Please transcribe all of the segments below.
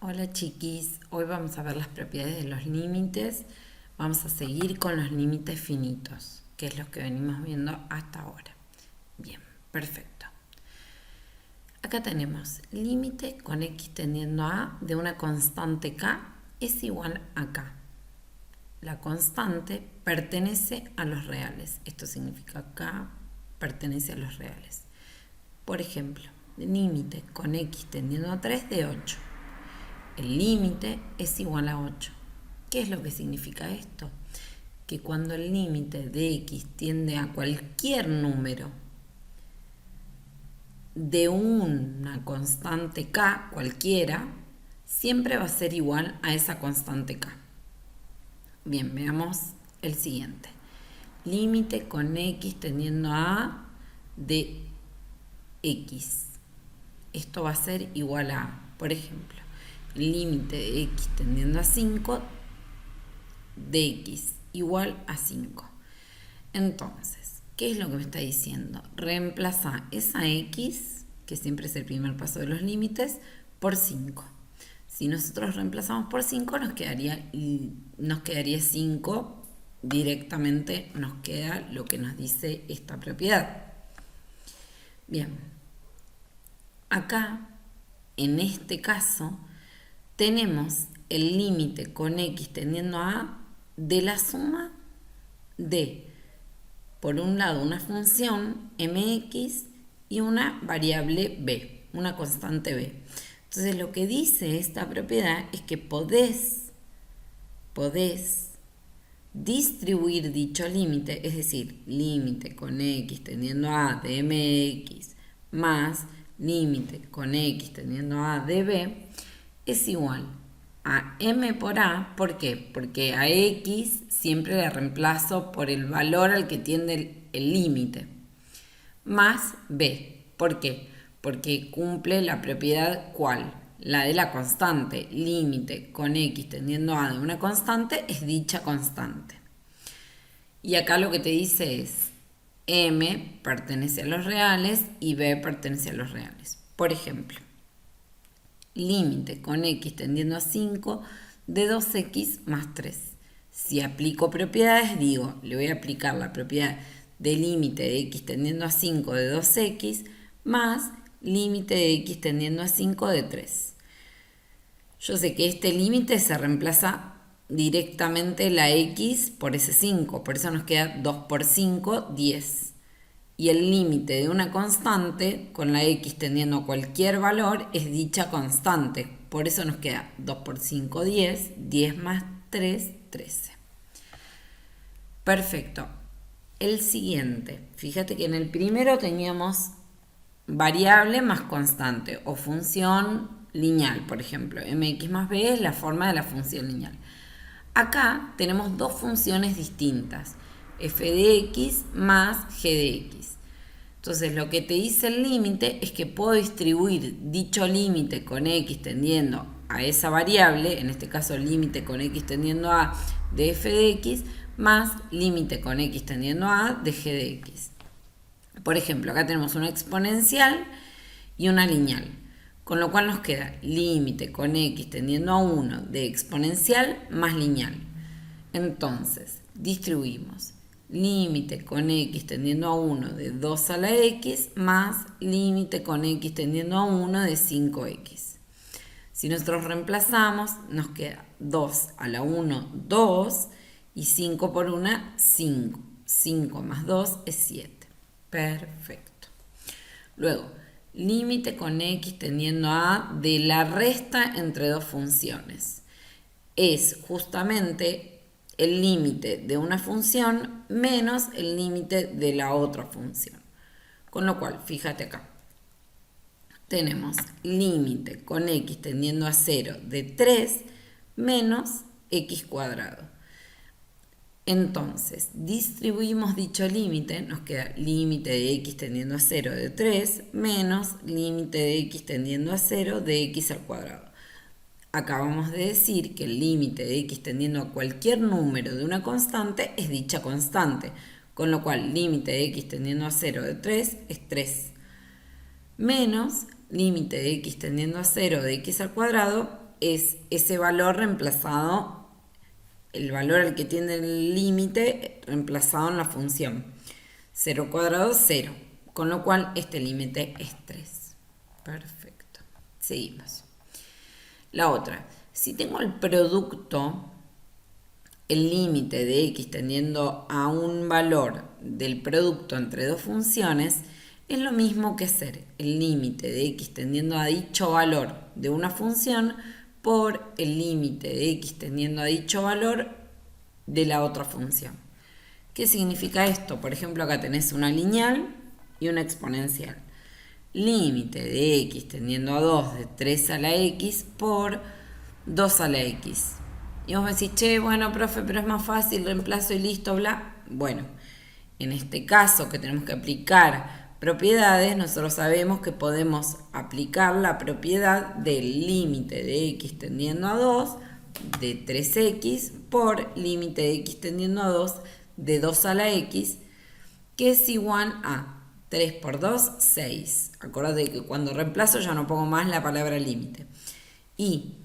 Hola chiquis, hoy vamos a ver las propiedades de los límites. Vamos a seguir con los límites finitos, que es lo que venimos viendo hasta ahora. Bien, perfecto. Acá tenemos límite con x tendiendo a de una constante k es igual a k. La constante pertenece a los reales. Esto significa k pertenece a los reales. Por ejemplo, límite con x tendiendo a 3 de 8. El límite es igual a 8. ¿Qué es lo que significa esto? Que cuando el límite de x tiende a cualquier número de una constante k, cualquiera, siempre va a ser igual a esa constante k. Bien, veamos el siguiente. Límite con x tendiendo a de x. Esto va a ser igual a, por ejemplo, límite de x tendiendo a 5 de x igual a 5. Entonces, ¿qué es lo que me está diciendo? Reemplaza esa x, que siempre es el primer paso de los límites, por 5. Si nosotros reemplazamos por 5, nos quedaría 5, directamente nos queda lo que nos dice esta propiedad. Bien, acá, en este caso, tenemos el límite con x tendiendo a de la suma de, por un lado, una función mx y una variable b, una constante b. Entonces lo que dice esta propiedad es que podés distribuir dicho límite, es decir, límite con x tendiendo a de mx más límite con x tendiendo a de b es igual a m por a. ¿Por qué? Porque a x siempre le reemplazo por el valor al que tiende el límite, más b. ¿Por qué? Porque cumple la propiedad ¿cuál? La de la constante. Límite con x tendiendo a de una constante es dicha constante. Y acá lo que te dice es m pertenece a los reales y b pertenece a los reales. Por ejemplo, límite con x tendiendo a 5 de 2x más 3. Si aplico propiedades, digo, le voy a aplicar la propiedad de límite de x tendiendo a 5 de 2x más límite de x tendiendo a 5 de 3. Yo sé que este límite se reemplaza directamente la x por ese 5, por eso nos queda 2 por 5, 10. Y el límite de una constante con la x tendiendo a cualquier valor es dicha constante. Por eso nos queda 2 por 5, 10, 10 más 3, 13. Perfecto. El siguiente. Fíjate que en el primero teníamos variable más constante o función lineal, por ejemplo. Mx más b es la forma de la función lineal. Acá tenemos dos funciones distintas. F de x más g de x. Entonces lo que te dice el límite es que puedo distribuir dicho límite con x tendiendo a esa variable, en este caso límite con x tendiendo a de f de x, más límite con x tendiendo a de g de x. Por ejemplo, acá tenemos una exponencial y una lineal, con lo cual nos queda límite con x tendiendo a 1 de exponencial más lineal. Entonces, distribuimos límite con x tendiendo a 1 de 2 a la x más límite con x tendiendo a 1 de 5x. Si nosotros reemplazamos, nos queda 2 a la 1, 2, y 5 por 1, 5. 5 más 2 es 7. Perfecto. Luego, límite con x tendiendo a de la resta entre dos funciones. Es justamente el límite de una función menos el límite de la otra función. Con lo cual, fíjate acá. Tenemos límite con x tendiendo a 0 de 3 menos x cuadrado. Entonces, distribuimos dicho límite, nos queda límite de x tendiendo a 0 de 3 menos límite de x tendiendo a 0 de x al cuadrado. Acabamos de decir que el límite de x tendiendo a cualquier número de una constante es dicha constante, con lo cual límite de x tendiendo a 0 de 3 es 3, menos límite de x tendiendo a 0 de x al cuadrado es ese valor reemplazado, el valor al que tiende el límite reemplazado en la función. 0 cuadrado, 0. Con lo cual este límite es 3. Perfecto. Seguimos. La otra. Si tengo el producto, el límite de x tendiendo a un valor del producto entre dos funciones, es lo mismo que hacer el límite de x tendiendo a dicho valor de una función por el límite de x tendiendo a dicho valor de la otra función. ¿Qué significa esto? Por ejemplo, acá tenés una lineal y una exponencial. Límite de x tendiendo a 2 de 3 a la x por 2 a la x. Y vos me decís, che, bueno, profe, pero es más fácil, reemplazo y listo, bla. Bueno, en este caso que tenemos que aplicar propiedades, nosotros sabemos que podemos aplicar la propiedad del límite de x tendiendo a 2 de 3x por límite de x tendiendo a 2 de 2 a la x, que es igual a 3 por 2, 6. Acordate que cuando reemplazo ya no pongo más la palabra límite. Y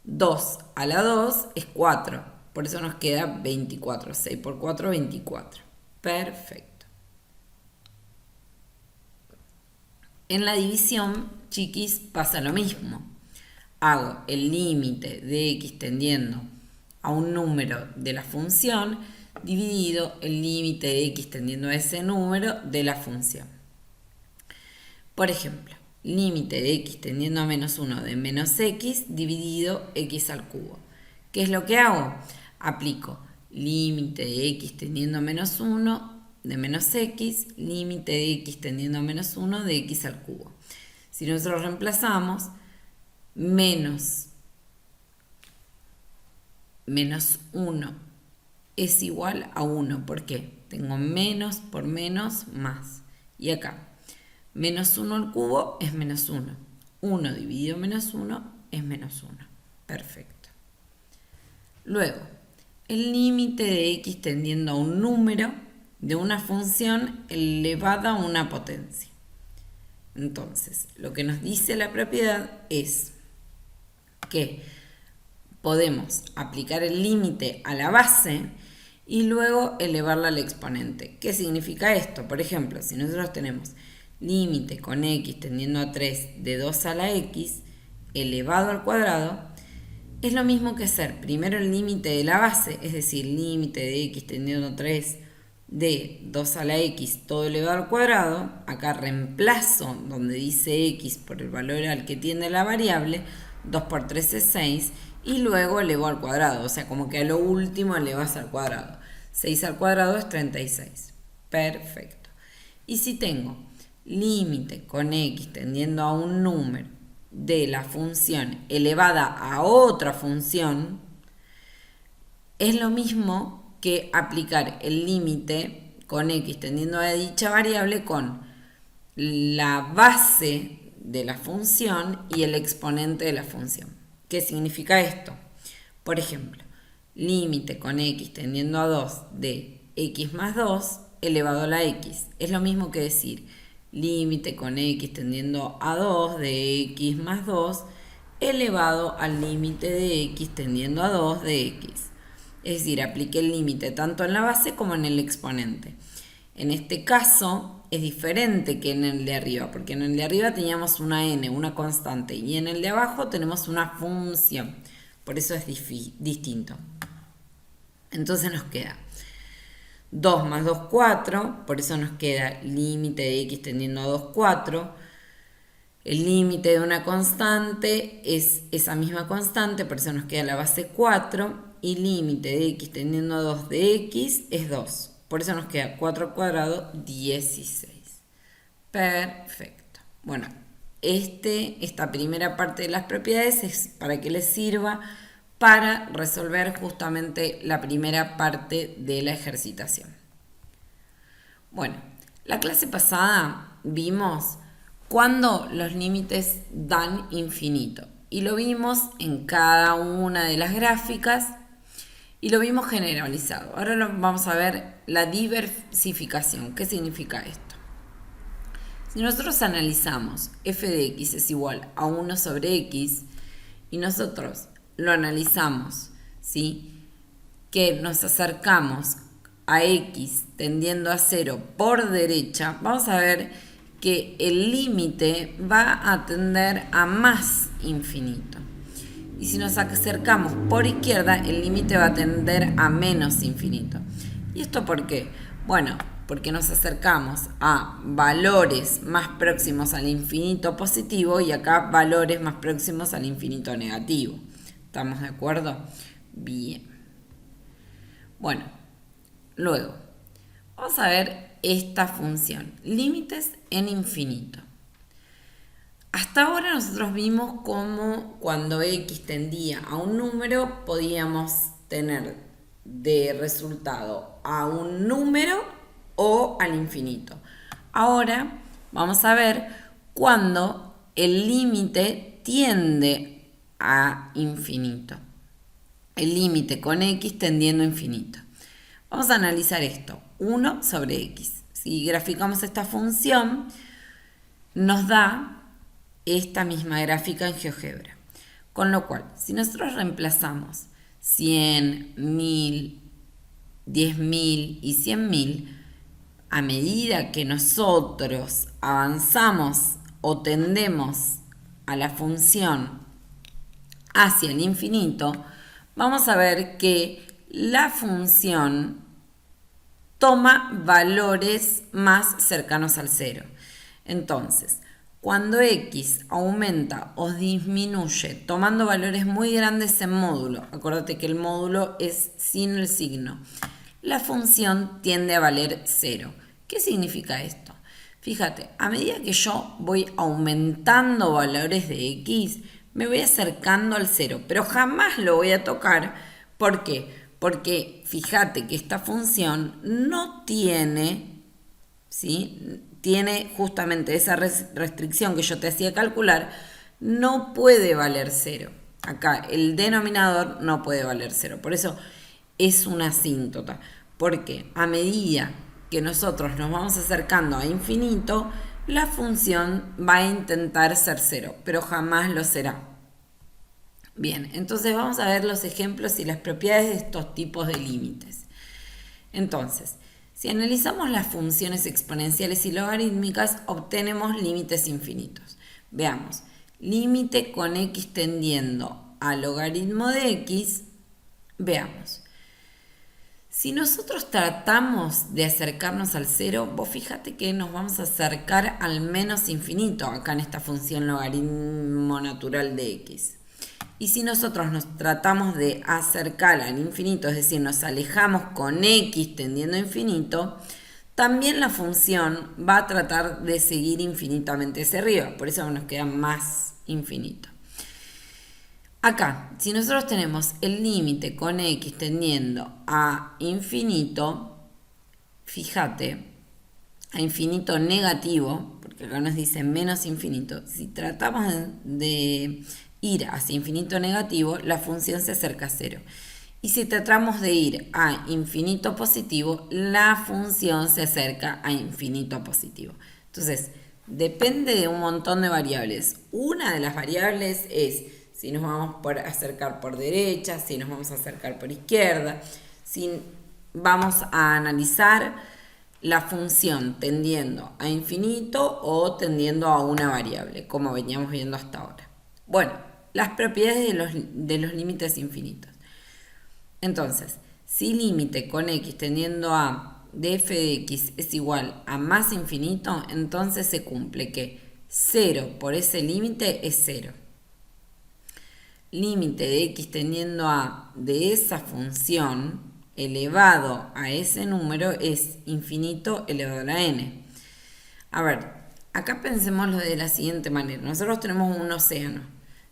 2 a la 2 es 4. Por eso nos queda 24. 6 por 4, 24. Perfecto. En la división, chiquis, pasa lo mismo. Hago el límite de x tendiendo a un número de la función dividido el límite de x tendiendo a ese número de la función. Por ejemplo, límite de x tendiendo a menos 1 de menos x dividido x al cubo. ¿Qué es lo que hago? Aplico límite de x tendiendo a menos 1 de menos x, límite de x tendiendo a menos 1 de x al cubo. Si nosotros reemplazamos, menos 1 es igual a 1. ¿Por qué? Tengo menos por menos más. Y acá, menos 1 al cubo es menos 1. 1 dividido menos 1 es menos 1. Perfecto. Luego, el límite de x tendiendo a un número de una función elevada a una potencia. Entonces, lo que nos dice la propiedad es que podemos aplicar el límite a la base y luego elevarla al exponente. ¿Qué significa esto? Por ejemplo, si nosotros tenemos límite con x tendiendo a 3 de 2 a la x elevado al cuadrado, es lo mismo que hacer primero el límite de la base, es decir, límite de x tendiendo a 3 de 2 a la x todo elevado al cuadrado. Acá reemplazo donde dice x por el valor al que tiende la variable, 2 por 3 es 6, y luego elevo al cuadrado, o sea, como que a lo último elevas al cuadrado. 6 al cuadrado es 36. Perfecto. Y si tengo límite con x tendiendo a un número de la función elevada a otra función, es lo mismo que aplicar el límite con x tendiendo a dicha variable con la base de la función y el exponente de la función. ¿Qué significa esto? Por ejemplo, límite con x tendiendo a 2 de x más 2 elevado a la x. Es lo mismo que decir límite con x tendiendo a 2 de x más 2 elevado al límite de x tendiendo a 2 de x. Es decir, apliqué el límite tanto en la base como en el exponente. En este caso es diferente que en el de arriba, porque en el de arriba teníamos una n, una constante, y en el de abajo tenemos una función. Por eso es distinto. Entonces nos queda 2 más 2, 4, por eso nos queda límite de x tendiendo a 2, 4. El límite de una constante es esa misma constante, por eso nos queda la base 4. Y límite de x tendiendo a 2 de x es 2. Por eso nos queda 4 al cuadrado, 16. Perfecto. Bueno, esta primera parte de las propiedades es para que les sirva para resolver justamente la primera parte de la ejercitación. Bueno, la clase pasada vimos cuando los límites dan infinito. Y lo vimos en cada una de las gráficas y lo vimos generalizado. Ahora vamos a ver la diversificación. ¿Qué significa esto? Si nosotros analizamos f de x es igual a 1 sobre x y nosotros lo analizamos, ¿sí? Que nos acercamos a x tendiendo a 0 por derecha, vamos a ver que el límite va a tender a más infinito. Y si nos acercamos por izquierda, el límite va a tender a menos infinito. ¿Y esto por qué? Bueno, porque nos acercamos a valores más próximos al infinito positivo y acá valores más próximos al infinito negativo. ¿Estamos de acuerdo? Bien. Bueno, luego, vamos a ver esta función, límites en infinito. Hasta ahora nosotros vimos cómo cuando x tendía a un número podíamos tener de resultado a un número o al infinito. Ahora vamos a ver cuando el límite tiende a infinito. El límite con x tendiendo a infinito. Vamos a analizar esto. 1 sobre x. Si graficamos esta función, nos da esta misma gráfica en GeoGebra. Con lo cual, si nosotros reemplazamos 100, 1000, 10.000 y 100.000, a medida que nosotros avanzamos o tendemos a la función hacia el infinito, vamos a ver que la función toma valores más cercanos al 0. Entonces, cuando x aumenta o disminuye tomando valores muy grandes en módulo, acuérdate que el módulo es sin el signo, la función tiende a valer 0. ¿Qué significa esto? Fíjate, a medida que yo voy aumentando valores de x, me voy acercando al 0, pero jamás lo voy a tocar. ¿Por qué? Porque fíjate que esta función no tiene, ¿sí? Tiene justamente esa restricción que yo te hacía calcular, no puede valer 0. Acá el denominador no puede valer 0, por eso es una asíntota, porque a medida que nosotros nos vamos acercando a infinito, la función va a intentar ser 0, pero jamás lo será. Bien, entonces vamos a ver los ejemplos y las propiedades de estos tipos de límites. Entonces, si analizamos las funciones exponenciales y logarítmicas, obtenemos límites infinitos. Veamos, límite con x tendiendo a logaritmo de x. Veamos, si nosotros tratamos de acercarnos al 0, vos fíjate que nos vamos a acercar al menos infinito acá en esta función logaritmo natural de x. Y si nosotros nos tratamos de acercar al infinito, es decir, nos alejamos con x tendiendo a infinito, también la función va a tratar de seguir infinitamente hacia arriba, por eso nos queda más infinito. Acá, si nosotros tenemos el límite con x tendiendo a infinito, fíjate, a infinito negativo, porque acá nos dice menos infinito, si tratamos de ir hacia infinito negativo, la función se acerca a 0. Y si tratamos de ir a infinito positivo, la función se acerca a infinito positivo. Entonces, depende de un montón de variables. Una de las variables es si nos vamos a acercar por derecha, si nos vamos a acercar por izquierda, si vamos a analizar la función tendiendo a infinito o tendiendo a una variable, como veníamos viendo hasta ahora. Bueno, las propiedades de los límites infinitos. Entonces, si límite con x tendiendo a de f de x es igual a más infinito, entonces se cumple que 0 por ese límite es 0. Límite de x tendiendo a de esa función elevado a ese número es infinito elevado a la n. A ver, acá pensémoslo de la siguiente manera. Nosotros tenemos un océano,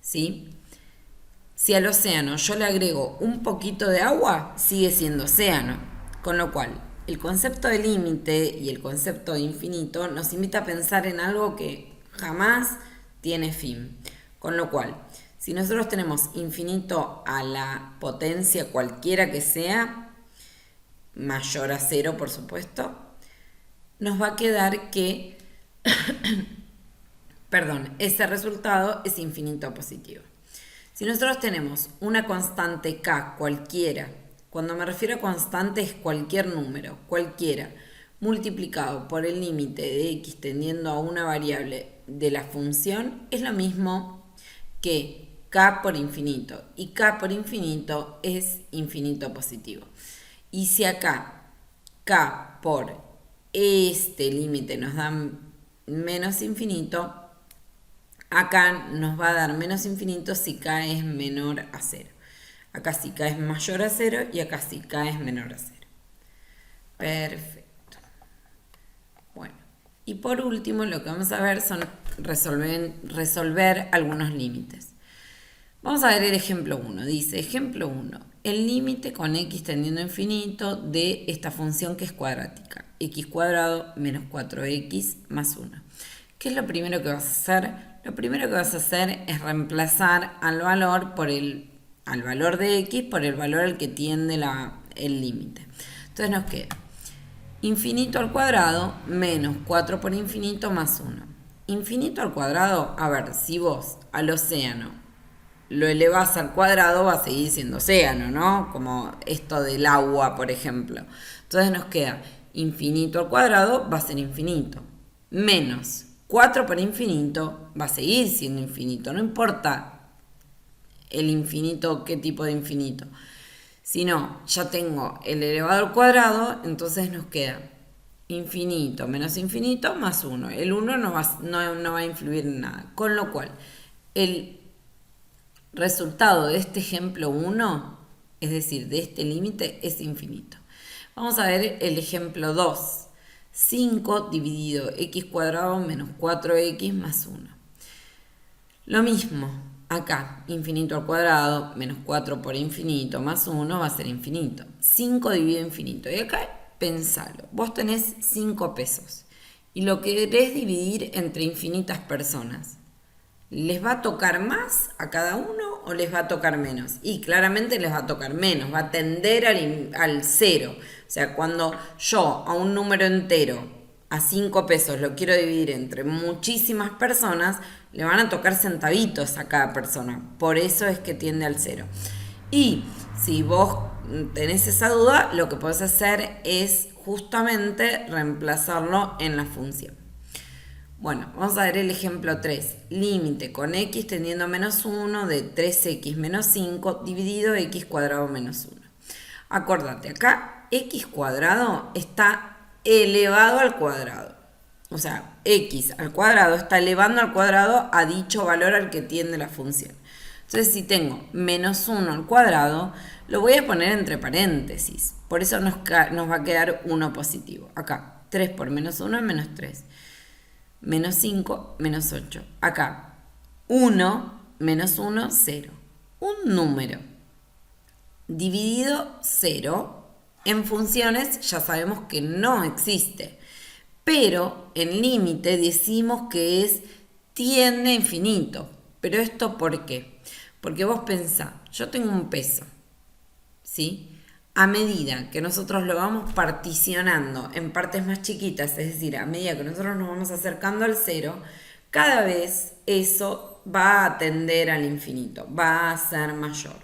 ¿sí? Si al océano yo le agrego un poquito de agua, sigue siendo océano. Con lo cual, el concepto de límite y el concepto de infinito nos invita a pensar en algo que jamás tiene fin. Con lo cual, si nosotros tenemos infinito a la potencia cualquiera que sea, mayor a 0 por supuesto, nos va a quedar que ese resultado es infinito positivo. Si nosotros tenemos una constante k cualquiera, cuando me refiero a constante es cualquier número, cualquiera, multiplicado por el límite de x tendiendo a una variable de la función, es lo mismo que k por infinito. Y k por infinito es infinito positivo. Y si acá k por este límite nos da menos infinito, acá nos va a dar menos infinito si k es menor a 0. Acá sí k es mayor a 0 y acá sí k es menor a 0. Perfecto. Bueno, y por último lo que vamos a ver son resolver algunos límites. Vamos a ver el ejemplo 1. Dice, ejemplo 1, el límite con x tendiendo a infinito de esta función que es cuadrática, x cuadrado menos 4x más 1. ¿Qué es lo primero que vas a hacer? Lo primero que vas a hacer es reemplazar al valor de x por el valor al que tiende el límite. Entonces nos queda infinito al cuadrado menos 4 por infinito más 1. Infinito al cuadrado, a ver, si vos al océano lo elevás al cuadrado, va a seguir siendo océano, ¿no? Como esto del agua, por ejemplo. Entonces nos queda infinito al cuadrado, va a ser infinito. Menos 4 por infinito, va a seguir siendo infinito. No importa el infinito, qué tipo de infinito. Si no, ya tengo el elevado al cuadrado, entonces nos queda infinito menos infinito más 1. El 1 no va a influir en nada. Con lo cual, el resultado de este ejemplo 1, es decir, de este límite, es infinito. Vamos a ver el ejemplo 2. 5 dividido x cuadrado menos 4x más 1. Lo mismo, acá, infinito al cuadrado menos 4 por infinito más 1 va a ser infinito. 5 dividido infinito. Y acá, pensalo, vos tenés 5 pesos y lo querés dividir entre infinitas personas. ¿Les va a tocar más a cada uno o les va a tocar menos? Y claramente les va a tocar menos, va a tender al 0. O sea, cuando yo a un número entero, a 5 pesos, lo quiero dividir entre muchísimas personas, le van a tocar centavitos a cada persona. Por eso es que tiende al 0. Y si vos tenés esa duda, lo que podés hacer es justamente reemplazarlo en la función. Bueno, vamos a ver el ejemplo 3. Límite con x tendiendo a menos 1 de 3x menos 5 dividido x cuadrado menos 1. Acordate, acá x cuadrado está elevado al cuadrado. O sea, x al cuadrado está elevando al cuadrado a dicho valor al que tiende la función. Entonces, si tengo menos 1 al cuadrado, lo voy a poner entre paréntesis. Por eso nos va a quedar 1 positivo. Acá, 3 por menos 1 es menos 3. Menos 5, menos 8. Acá, 1, menos 1, 0. Un número dividido 0 en funciones ya sabemos que no existe. Pero en límite decimos que tiende a infinito. ¿Pero esto por qué? Porque vos pensá, yo tengo un peso, ¿sí? A medida que nosotros lo vamos particionando en partes más chiquitas, es decir, a medida que nosotros nos vamos acercando al 0, cada vez eso va a tender al infinito, va a ser mayor.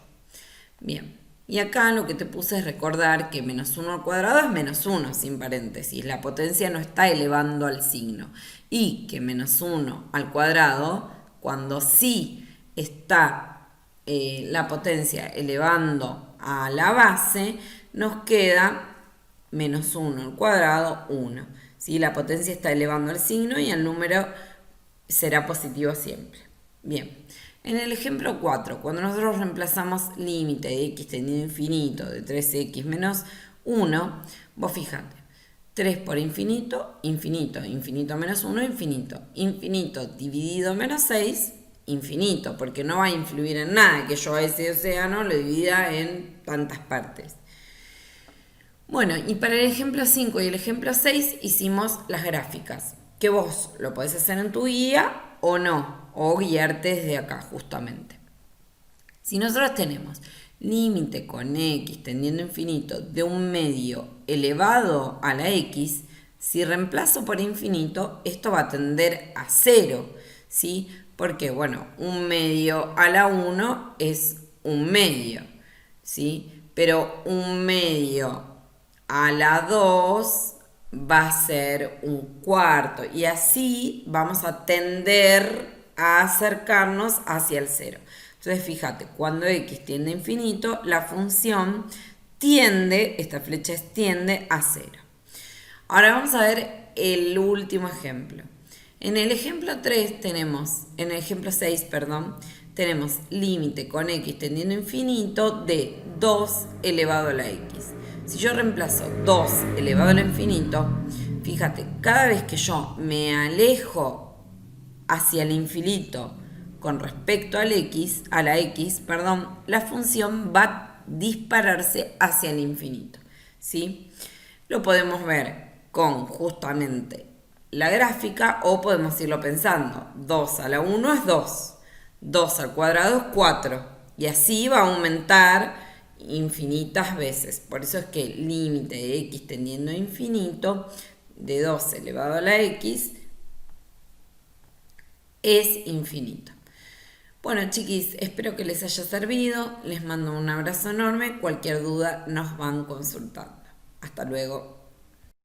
Bien, y acá lo que te puse es recordar que menos 1 al cuadrado es menos 1 sin paréntesis, la potencia no está elevando al signo. Y que menos 1 al cuadrado, cuando sí está la potencia elevando a la base, nos queda menos 1 al cuadrado, 1. ¿Sí? La potencia está elevando al signo y el número será positivo siempre. Bien, en el ejemplo 4, cuando nosotros reemplazamos límite de x tendido a infinito de 3x menos 1, vos fíjate, 3 por infinito, infinito, infinito menos 1, infinito. Infinito dividido menos 6, infinito, porque no va a influir en nada que yo a ese océano lo divida en tantas partes. Bueno, y para el ejemplo 5 y el ejemplo 6 hicimos las gráficas, que vos lo podés hacer en tu guía o no, o guiarte desde acá justamente. Si nosotros tenemos límite con x tendiendo a infinito de un medio elevado a la x, si reemplazo por infinito, esto va a tender a 0, ¿sí? Porque, bueno, un medio a la 1 es un medio, ¿sí? Pero un medio a la 2 va a ser un cuarto. Y así vamos a tender a acercarnos hacia el cero. Entonces, fíjate, cuando x tiende a infinito, la función tiende, esta flecha tiende a cero. Ahora vamos a ver el último ejemplo. En el ejemplo 3 tenemos, en el ejemplo 6, perdón, tenemos límite con x tendiendo a infinito de 2 elevado a la x. Si yo reemplazo 2 elevado al infinito, fíjate, cada vez que yo me alejo hacia el infinito con respecto al x, a la x, perdón, la función va a dispararse hacia el infinito, ¿sí? Lo podemos ver con justamente la gráfica o podemos irlo pensando. 2 a la 1 es 2, 2 al cuadrado es 4 y así va a aumentar infinitas veces. Por eso es que el límite de x tendiendo a infinito de 2 elevado a la x es infinito. Bueno, chiquis, espero que les haya servido. Les mando un abrazo enorme. Cualquier duda nos van consultando. Hasta luego.